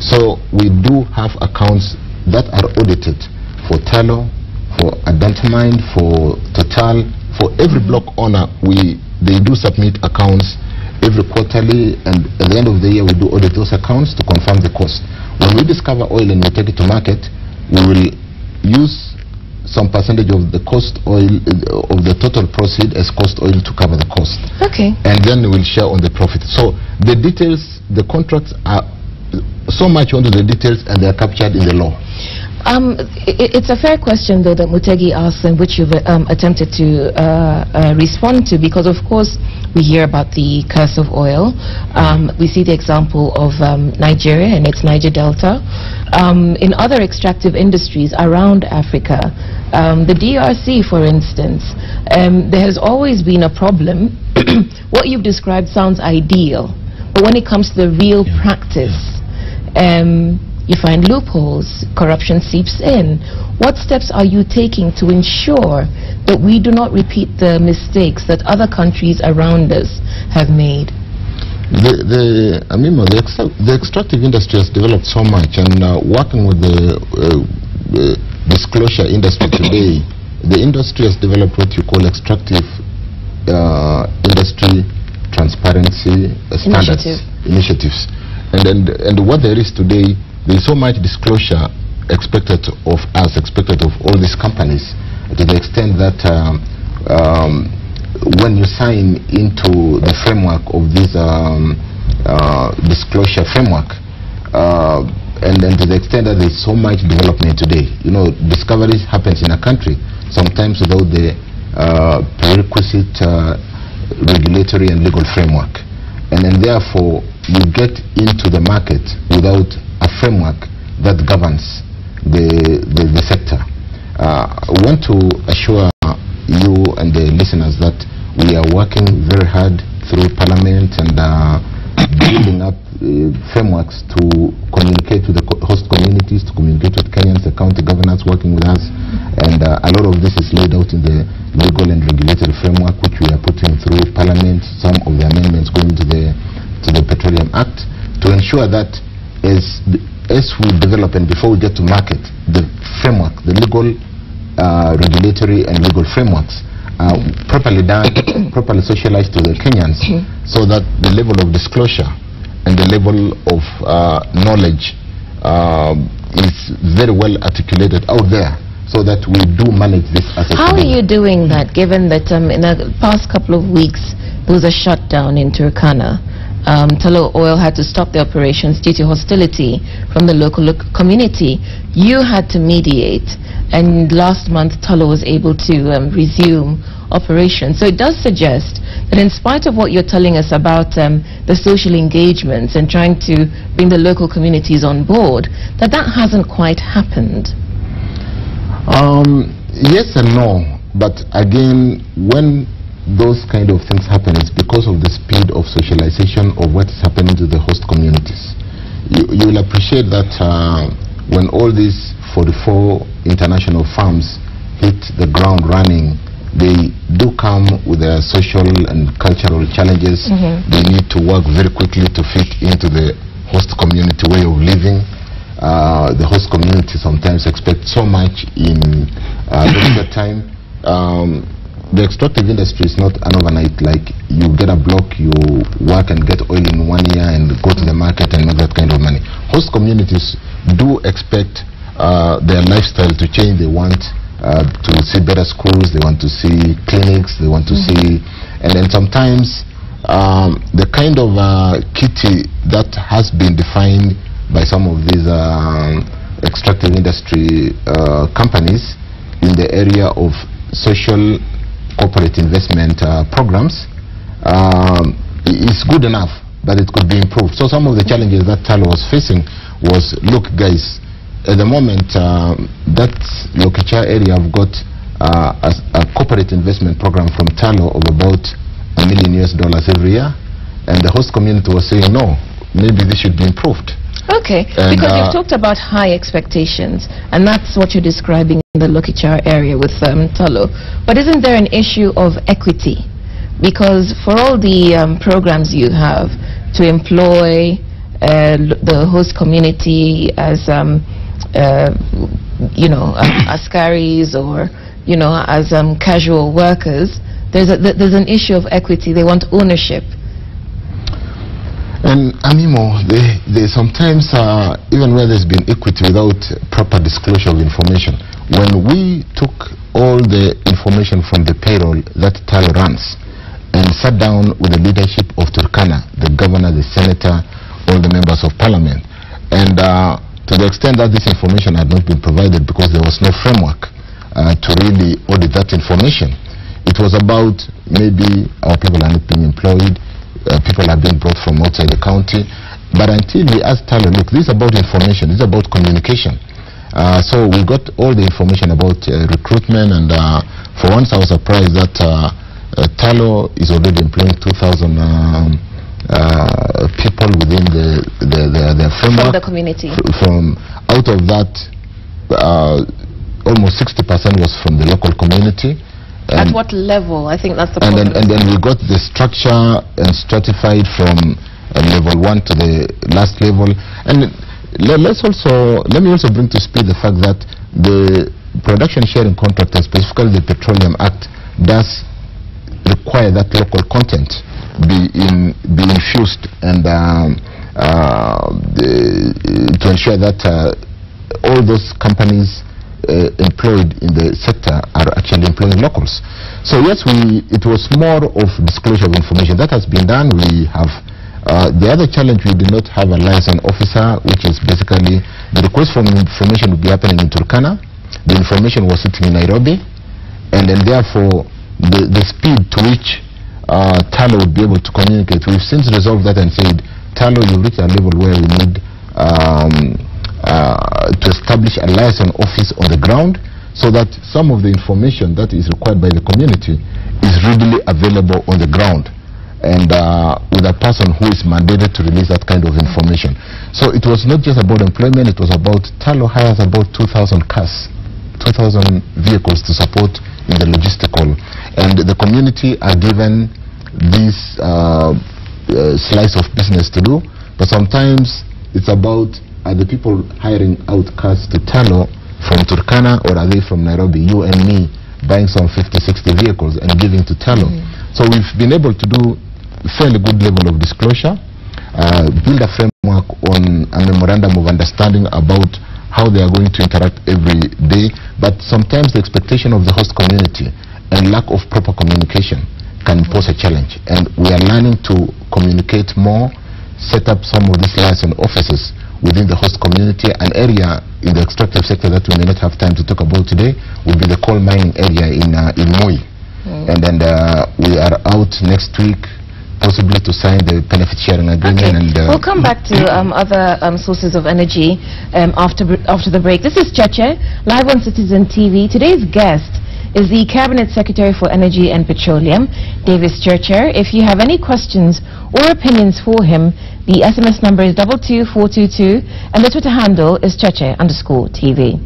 So we do have accounts that are audited for Tullow, for Adantmine, for Total, for every block owner. They do submit accounts every quarterly, and at the end of the year we do audit those accounts to confirm the cost. When we discover oil and we take it to market, we will use some percentage of the cost oil, of the total proceed as cost oil to cover the cost. Okay. And then we'll share on the profit. So the details, the contracts are so much onto the details, and they are captured in the law. It's a fair question, though, that Mutegi asked, and which you've attempted to respond to, because, of course, we hear about the curse of oil. We see the example of Nigeria and its Niger Delta. In other extractive industries around Africa, the DRC, for instance, there has always been a problem. What you've described sounds ideal, but when it comes to the real practice, you find loopholes, corruption seeps in. What steps are you taking to ensure that we do not repeat the mistakes that other countries around us have made? The extractive industry has developed so much, and working with the disclosure industry today, the industry has developed what you call extractive industry transparency standards initiatives. And what there is today, there is so much disclosure expected of us, expected of all these companies, to the extent that when you sign into the framework of this disclosure framework, and then to the extent that there is so much development today, discoveries happens in a country sometimes without the prerequisite regulatory and legal framework, and then therefore you get into the market without a framework that governs the sector. I want to assure you and the listeners that we are working very hard through Parliament and building up frameworks to communicate with the host communities, to communicate with Kenyans, the county governors working with us, and a lot of this is laid out in the legal and regulatory framework which we are putting through Parliament, some of the amendments going to the Petroleum Act, to ensure that as we develop and before we get to market, the framework, the legal, regulatory and legal frameworks are properly done, properly socialized to the Kenyans, so that the level of disclosure and the level of knowledge is very well articulated out there, so that we do manage this as a How are you doing that, given that in the past couple of weeks there was a shutdown in Turkana? Tullow Oil had to stop the operations due to hostility from the local community. You had to mediate, and last month Tullow was able to resume operations. So it does suggest that in spite of what you're telling us about the social engagements and trying to bring the local communities on board, that hasn't quite happened. Yes and no, but again, when those kind of things happen, it's because of the speed of socialization of what is happening to the host communities. You will appreciate that when all these 44 international firms hit the ground running, they do come with their social and cultural challenges. They need to work very quickly to fit into the host community way of living. The host community sometimes expect so much in limited time. The extractive industry is not an overnight, like you get a block, you work and get oil in 1 year and go to the market and make that kind of money. Host communities do expect their lifestyle to change. They want to see better schools, they want to see clinics, they want to see, and then sometimes the kind of kitty that has been defined by some of these extractive industry companies in the area of social corporate investment programs is good enough, but it could be improved. So some of the challenges that Tullow was facing was, look guys, at the moment that Chirchir area have got a corporate investment program from Tullow of about $1 million every year, and the host community was saying no, maybe this should be improved. Okay, and because you've talked about high expectations, and that's what you're describing in the Chirchir area with Tullow. But isn't there an issue of equity? Because for all the programs you have to employ the host community as askaris or as casual workers. There's an issue of equity. They want ownership. And Amimo, they sometimes, even where there's been equity without proper disclosure of information, when we took all the information from the payroll that TALO runs and sat down with the leadership of Turkana, the governor, the senator, all the members of parliament, and to the extent that this information had not been provided because there was no framework to really audit that information, it was about maybe our people are not being employed, people are being brought from outside the county. But until we asked TALO, look, this is about information, this is about communication. So we got all the information about recruitment, and for once I was surprised that TALO is already employing 2,000 people within the framework. From the community. From out of that, almost 60% was from the local community. At what level? I think that's the problem. And then we got the structure and stratified from level 1 to the last level. And let me also bring to speed the fact that the production sharing contract, and specifically the Petroleum Act, does require that local content be infused and to ensure that all those companies employed in the sector are actually employing locals. So yes, it was more of disclosure of information that has been done. We have the other challenge, we did not have a liaison officer, which is basically the request for information would be happening in Turkana. The information was sitting in Nairobi, and then therefore the speed to which TALO would be able to communicate. We've since resolved that and said, TALO, you reach a level where we need to establish a liaison office on the ground, so that some of the information that is required by the community is readily available on the ground, and with a person who is mandated to release that kind of information. So it was not just about employment, it was about TALO hires about 2,000 cars, 2,000 vehicles to support in the logistical, and the community are given this slice of business to do. But sometimes it's about, are the people hiring out cars to TALO from Turkana, or are they from Nairobi, you and me, buying some 50, 60 vehicles and giving to TALO? So we've been able to do fairly good level of disclosure, build a framework on a memorandum of understanding about how they are going to interact every day. But sometimes the expectation of the host community and lack of proper communication can pose a challenge. And we are learning to communicate more, set up some of these liaison offices within the host community. An area in the extractive sector that we may not have time to talk about today will be the coal mining area in Moi. And then we are out next week possibly to sign the benefit sharing agreement. Okay. And we'll come back to other sources of energy after the break. This is Cheche, live on Citizen TV. Today's guest is the Cabinet Secretary for Energy and Petroleum, Davis Chirchir. If you have any questions or opinions for him, the SMS number is 22422 and the Twitter handle is Cheche_TV.